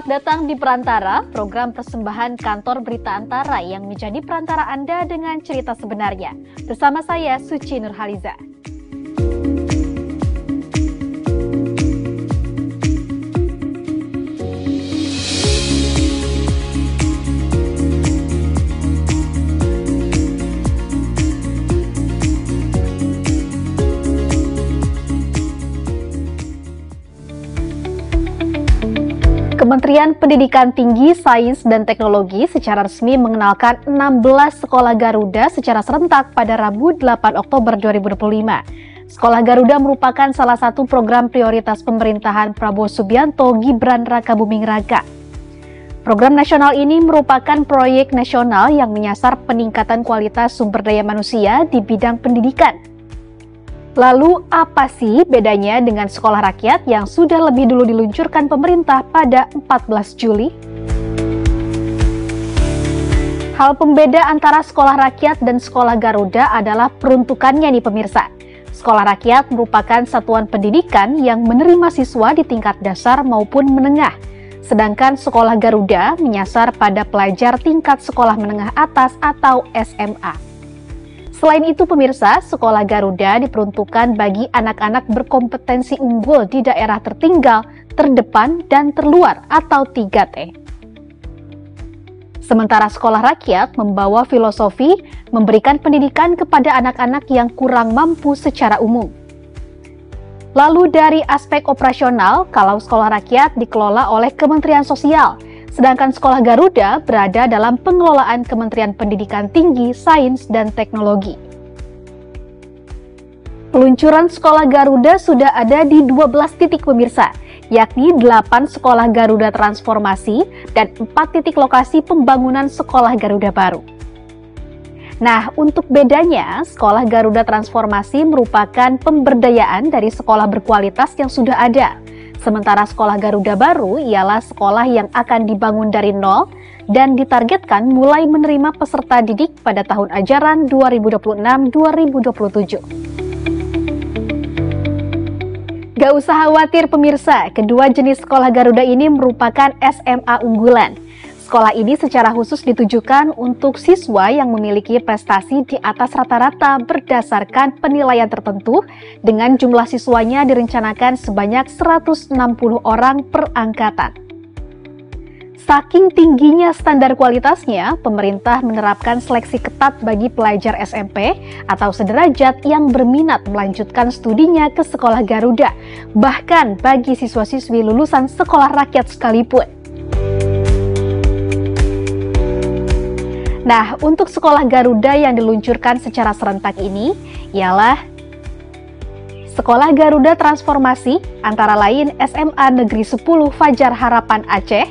Selamat datang di Perantara, program persembahan kantor berita Antara yang menjadi perantara Anda dengan cerita sebenarnya. Bersama saya, Suci Nurhaliza. Kementerian Pendidikan Tinggi, Sains, dan Teknologi secara resmi mengenalkan 16 sekolah Garuda secara serentak pada Rabu 8 Oktober 2025. Sekolah Garuda merupakan salah satu program prioritas pemerintahan Prabowo Subianto Gibran Rakabuming Raka. Program nasional ini merupakan proyek nasional yang menyasar peningkatan kualitas sumber daya manusia di bidang pendidikan. Lalu apa sih bedanya dengan sekolah rakyat yang sudah lebih dulu diluncurkan pemerintah pada 14 Juli? Hal pembeda antara sekolah rakyat dan sekolah Garuda adalah peruntukannya nih pemirsa. Sekolah rakyat merupakan satuan pendidikan yang menerima siswa di tingkat dasar maupun menengah. Sedangkan sekolah Garuda menyasar pada pelajar tingkat sekolah menengah atas atau SMA. Selain itu pemirsa, sekolah Garuda diperuntukkan bagi anak-anak berkompetensi unggul di daerah tertinggal, terdepan, dan terluar atau 3T. Sementara sekolah rakyat membawa filosofi memberikan pendidikan kepada anak-anak yang kurang mampu secara umum. Lalu dari aspek operasional, kalau sekolah rakyat dikelola oleh Kementerian Sosial, sedangkan sekolah Garuda berada dalam pengelolaan Kementerian Pendidikan Tinggi, Sains, dan Teknologi. Peluncuran sekolah Garuda sudah ada di 12 titik pemirsa, yakni 8 sekolah Garuda Transformasi dan 4 titik lokasi pembangunan sekolah Garuda baru. Nah, untuk bedanya, sekolah Garuda Transformasi merupakan pemberdayaan dari sekolah berkualitas yang sudah ada. Sementara sekolah Garuda baru ialah sekolah yang akan dibangun dari nol dan ditargetkan mulai menerima peserta didik pada tahun ajaran 2026-2027. Gak usah khawatir pemirsa, kedua jenis sekolah Garuda ini merupakan SMA unggulan. Sekolah ini secara khusus ditujukan untuk siswa yang memiliki prestasi di atas rata-rata berdasarkan penilaian tertentu dengan jumlah siswanya direncanakan sebanyak 160 orang per angkatan. Saking tingginya standar kualitasnya, pemerintah menerapkan seleksi ketat bagi pelajar SMP atau sederajat yang berminat melanjutkan studinya ke sekolah Garuda, bahkan bagi siswa-siswi lulusan sekolah rakyat sekalipun. Nah, untuk sekolah Garuda yang diluncurkan secara serentak ini ialah Sekolah Garuda Transformasi, antara lain SMA Negeri 10 Fajar Harapan Aceh,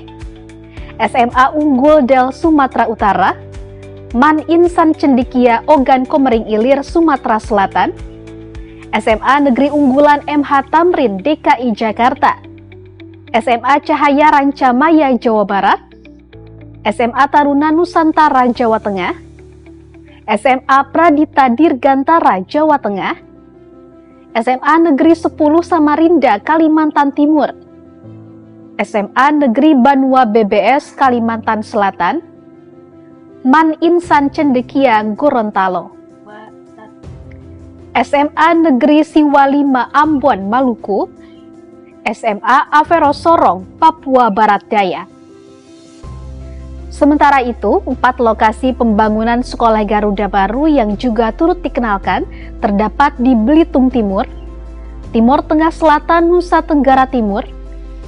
SMA Unggul Del Sumatera Utara, Man Insan Cendekia Ogan Komering Ilir Sumatera Selatan, SMA Negeri Unggulan MH Tamrin DKI Jakarta, SMA Cahaya Rancamaya Jawa Barat, SMA Taruna Nusantara Jawa Tengah, SMA Pradita Dirgantara Jawa Tengah, SMA Negeri 10 Samarinda Kalimantan Timur, SMA Negeri Banua BBS Kalimantan Selatan, Man Insan Cendekia Gorontalo, SMA Negeri Siwalima Ambon Maluku, SMA Avero Sorong Papua Barat Daya. Sementara itu, 4 lokasi pembangunan sekolah Garuda baru yang juga turut dikenalkan terdapat di Belitung Timur, Timur Tengah Selatan Nusa Tenggara Timur,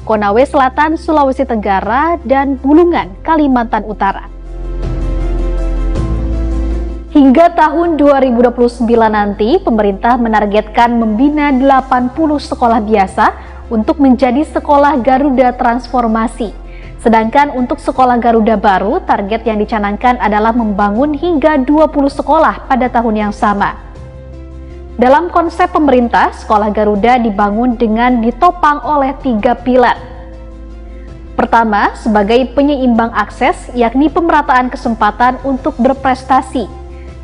Konawe Selatan Sulawesi Tenggara, dan Bulungan Kalimantan Utara. Hingga tahun 2029 nanti, pemerintah menargetkan membina 80 sekolah biasa untuk menjadi sekolah Garuda Transformasi. Sedangkan untuk sekolah Garuda baru, target yang dicanangkan adalah membangun hingga 20 sekolah pada tahun yang sama. Dalam konsep pemerintah, sekolah Garuda dibangun dengan ditopang oleh 3 pilar. Pertama, sebagai penyeimbang akses, yakni pemerataan kesempatan untuk berprestasi.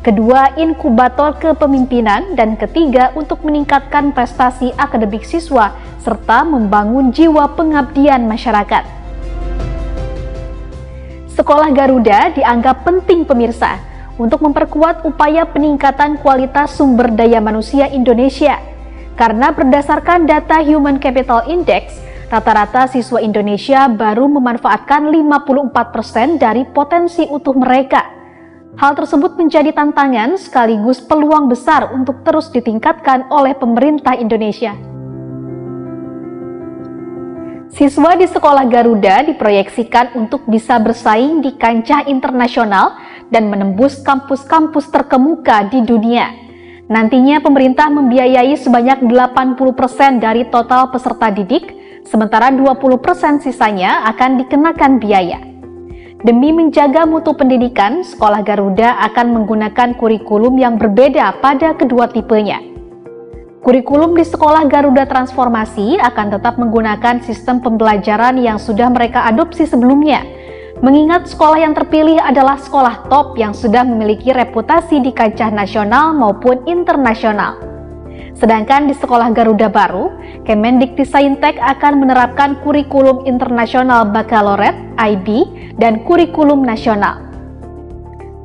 Kedua, inkubator kepemimpinan. Dan ketiga, untuk meningkatkan prestasi akademik siswa, serta membangun jiwa pengabdian masyarakat. Sekolah Garuda dianggap penting pemirsa untuk memperkuat upaya peningkatan kualitas sumber daya manusia Indonesia. Karena berdasarkan data Human Capital Index, rata-rata siswa Indonesia baru memanfaatkan 54% dari potensi utuh mereka. Hal tersebut menjadi tantangan sekaligus peluang besar untuk terus ditingkatkan oleh pemerintah Indonesia. Siswa di Sekolah Garuda diproyeksikan untuk bisa bersaing di kancah internasional dan menembus kampus-kampus terkemuka di dunia. Nantinya pemerintah membiayai sebanyak 80% dari total peserta didik, sementara 20% sisanya akan dikenakan biaya. Demi menjaga mutu pendidikan, Sekolah Garuda akan menggunakan kurikulum yang berbeda pada kedua tipenya. Kurikulum di Sekolah Garuda Transformasi akan tetap menggunakan sistem pembelajaran yang sudah mereka adopsi sebelumnya, mengingat sekolah yang terpilih adalah sekolah top yang sudah memiliki reputasi di kancah nasional maupun internasional. Sedangkan di Sekolah Garuda baru, Kemendikbudristek akan menerapkan kurikulum internasional baccalaureate (IB) dan kurikulum nasional.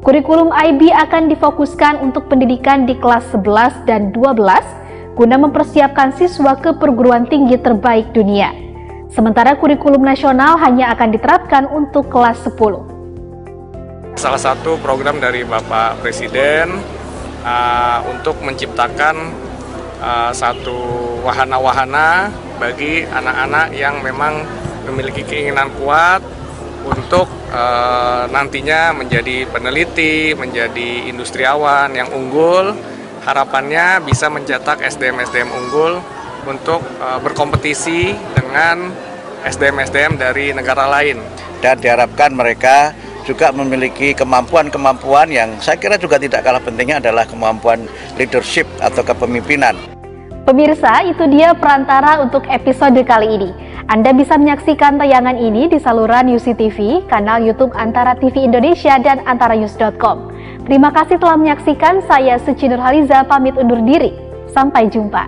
Kurikulum IB akan difokuskan untuk pendidikan di kelas 11 dan 12 guna mempersiapkan siswa ke perguruan tinggi terbaik dunia. Sementara kurikulum nasional hanya akan diterapkan untuk kelas 10. Salah satu program dari Bapak Presiden untuk menciptakan satu wahana-wahana bagi anak-anak yang memang memiliki keinginan kuat untuk nantinya menjadi peneliti, menjadi industriawan yang unggul. Harapannya bisa mencetak SDM-SDM unggul untuk berkompetisi dengan SDM-SDM dari negara lain. Dan diharapkan mereka juga memiliki kemampuan-kemampuan yang saya kira juga tidak kalah pentingnya adalah kemampuan leadership atau kepemimpinan. Pemirsa, itu dia perantara untuk episode kali ini. Anda bisa menyaksikan tayangan ini di saluran UCTV, kanal YouTube Antara TV Indonesia dan antaranews.com. Terima kasih telah menyaksikan, saya Suci Nurhaliza pamit undur diri. Sampai jumpa.